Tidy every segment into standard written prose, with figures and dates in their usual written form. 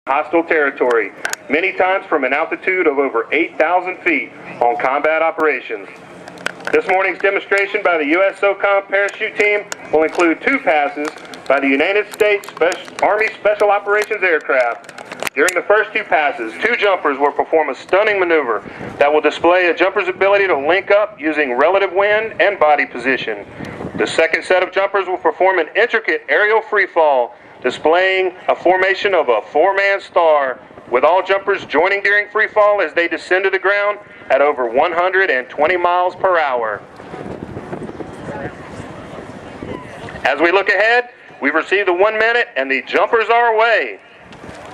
hostile territory, many times from an altitude of over 8,000 feet on combat operations. This morning's demonstration by the U.S. SOCOM parachute team will include 2 passes by the United States Army Special Operations aircraft. During the first 2 passes, 2 jumpers will perform a stunning maneuver that will display a jumper's ability to link up using relative wind and body position. The second set of jumpers will perform an intricate aerial freefall, displaying a formation of a 4-man star, with all jumpers joining during freefall as they descend to the ground at over 120 miles per hour. As we look ahead, we've received the 1 minute and the jumpers are away.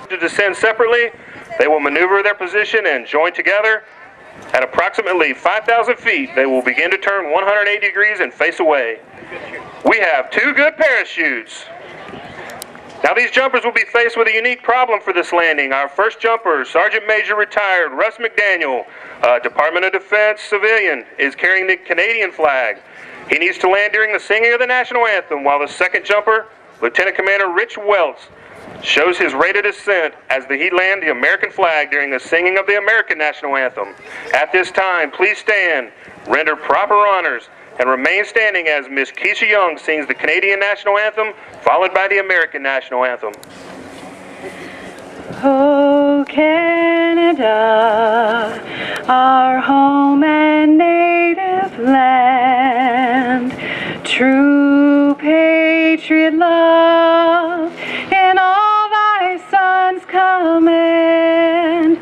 To descend separately, they will maneuver their position and join together. At approximately 5,000 feet, they will begin to turn 180 degrees and face away. We have 2 good parachutes. Now these jumpers will be faced with a unique problem for this landing. Our first jumper, Sergeant Major retired Russ McDaniel, Department of Defense civilian, is carrying the Canadian flag. He needs to land during the singing of the national anthem, while the second jumper, Lieutenant Commander Rich Welts, shows his rate of descent as he lands the American flag during the singing of the American national anthem. At this time, please stand, render proper honors, and remain standing as Miss Keisha Young sings the Canadian national anthem, followed by the American national anthem. Oh, Canada, our home and native land, true patriot love in all thy sons command.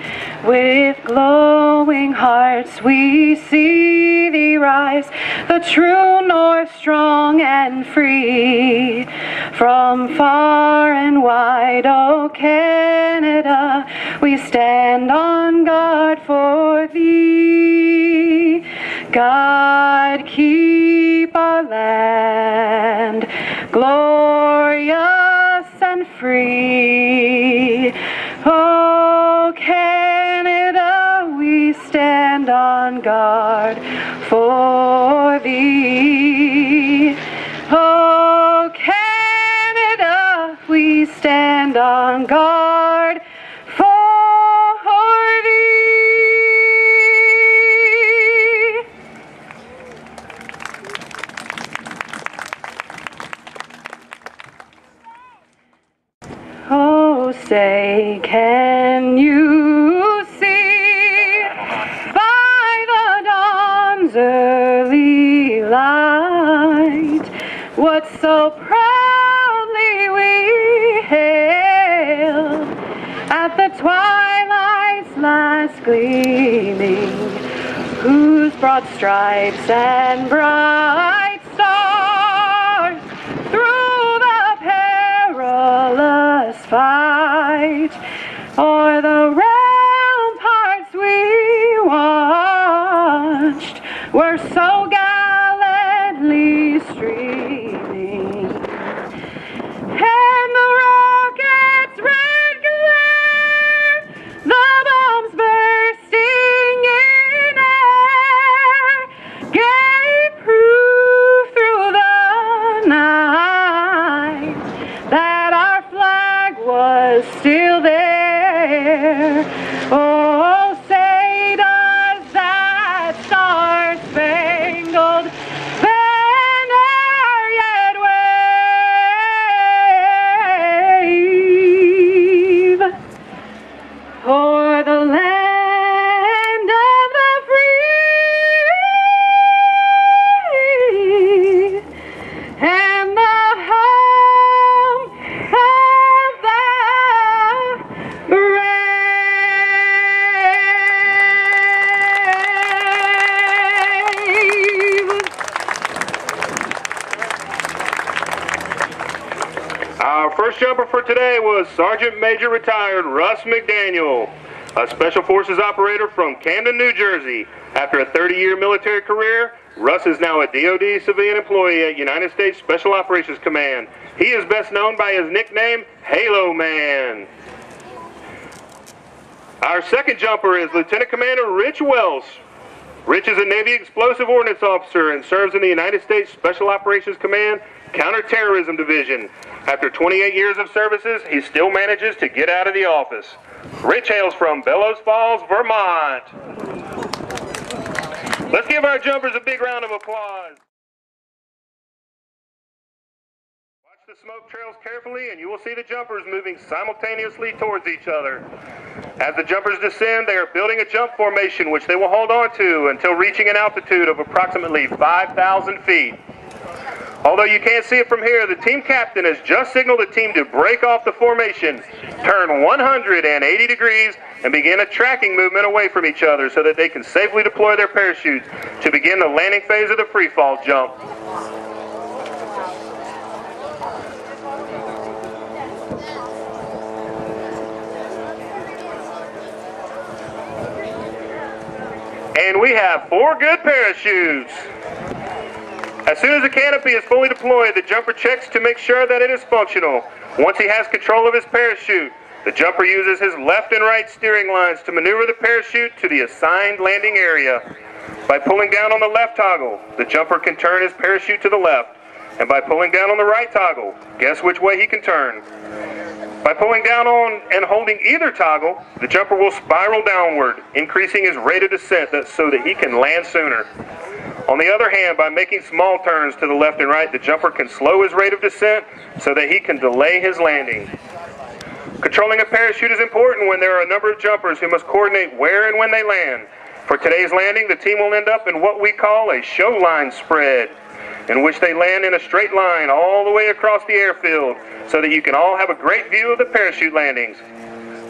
With glowing hearts we see thee rise, the true north strong and free. From far and wide, O Canada, we stand on guard for thee. God keep our land glorious and free. O Canada, we stand on guard for thee. O Canada, we stand on guard for thee. Oh, say, can you see by the dawn's early light what so proudly we hailed at the twilight's last gleaming, whose broad stripes and bright stars through the perilous fight o'er the ramparts we watched were so gallantly streaming, and the rocket's red glare, the bombs bursting in air, gave proof through the night that our flag was still there. Oh, say does that star-spangled banner yet wave o'er the land of the free and the home of the brave. Our first jumper for today was Sergeant Major retired Russ McDaniel, a Special Forces operator from Camden, New Jersey. After a 30-year military career, Russ is now a DoD civilian employee at United States Special Operations Command. He is best known by his nickname, Halo Man. Our second jumper is Lieutenant Commander Rich Wells. Rich is a Navy Explosive Ordnance Officer and serves in the United States Special Operations Command Counterterrorism Division. After 28 years of services, he still manages to get out of the office. Rich hails from Bellows Falls, Vermont. Let's give our jumpers a big round of applause. Watch the smoke trails carefully and you will see the jumpers moving simultaneously towards each other. As the jumpers descend, they are building a jump formation which they will hold on to until reaching an altitude of approximately 5,000 feet. Although you can't see it from here, the team captain has just signaled the team to break off the formation, turn 180 degrees, and begin a tracking movement away from each other so that they can safely deploy their parachutes to begin the landing phase of the free fall jump. And we have 4 good parachutes. As soon as the canopy is fully deployed, the jumper checks to make sure that it is functional. Once he has control of his parachute, the jumper uses his left and right steering lines to maneuver the parachute to the assigned landing area. By pulling down on the left toggle, the jumper can turn his parachute to the left. And by pulling down on the right toggle, guess which way he can turn. By pulling down on and holding either toggle, the jumper will spiral downward, increasing his rate of descent so that he can land sooner. On the other hand, by making small turns to the left and right, the jumper can slow his rate of descent so that he can delay his landing. Controlling a parachute is important when there are a number of jumpers who must coordinate where and when they land. For today's landing, the team will end up in what we call a show line spread, in which they land in a straight line all the way across the airfield so that you can all have a great view of the parachute landings.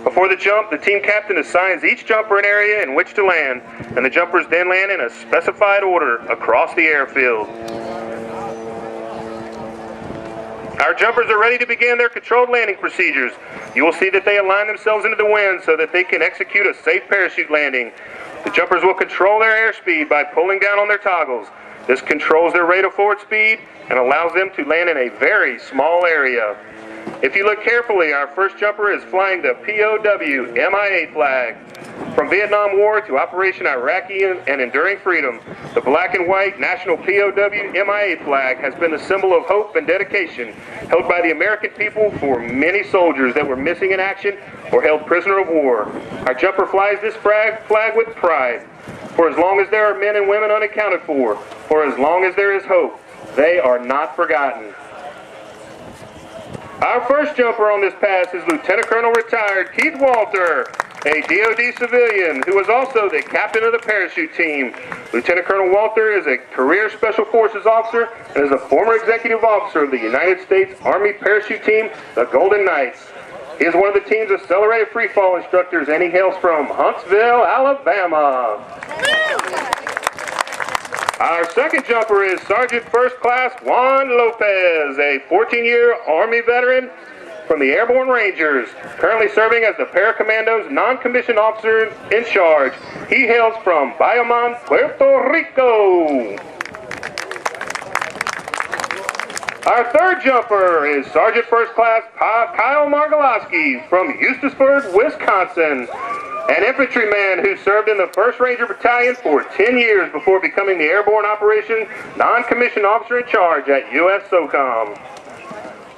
Before the jump, the team captain assigns each jumper an area in which to land, and the jumpers then land in a specified order across the airfield. Our jumpers are ready to begin their controlled landing procedures. You will see that they align themselves into the wind so that they can execute a safe parachute landing. The jumpers will control their airspeed by pulling down on their toggles. This controls their rate of forward speed and allows them to land in a very small area. If you look carefully, our first jumper is flying the POW MIA flag. From Vietnam War to Operation Iraqi and Enduring Freedom, the black and white national POW MIA flag has been the symbol of hope and dedication held by the American people for many soldiers that were missing in action or held prisoner of war. Our jumper flies this flag with pride. For as long as there are men and women unaccounted for as long as there is hope, they are not forgotten. Our first jumper on this pass is Lieutenant Colonel retired Keith Walter, a DoD civilian who was also the captain of the parachute team. Lieutenant Colonel Walter is a career Special Forces officer and is a former executive officer of the United States Army parachute team, the Golden Knights. He is one of the team's accelerated free fall instructors, and he hails from Huntsville, Alabama. Our second jumper is Sergeant First Class Juan Lopez, a 14-year Army veteran from the Airborne Rangers, currently serving as the Paracommando's non-commissioned officer in charge. He hails from Bayamon, Puerto Rico. Our third jumper is Sergeant First Class Kyle Margolowski from Eustisford, Wisconsin, an infantryman who served in the 1st Ranger Battalion for 10 years before becoming the Airborne Operation Non-Commissioned Officer in Charge at U.S. SOCOM.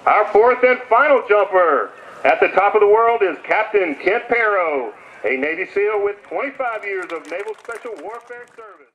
Our fourth and final jumper at the top of the world is Captain Kent Perro, a Navy SEAL with 25 years of Naval Special Warfare service.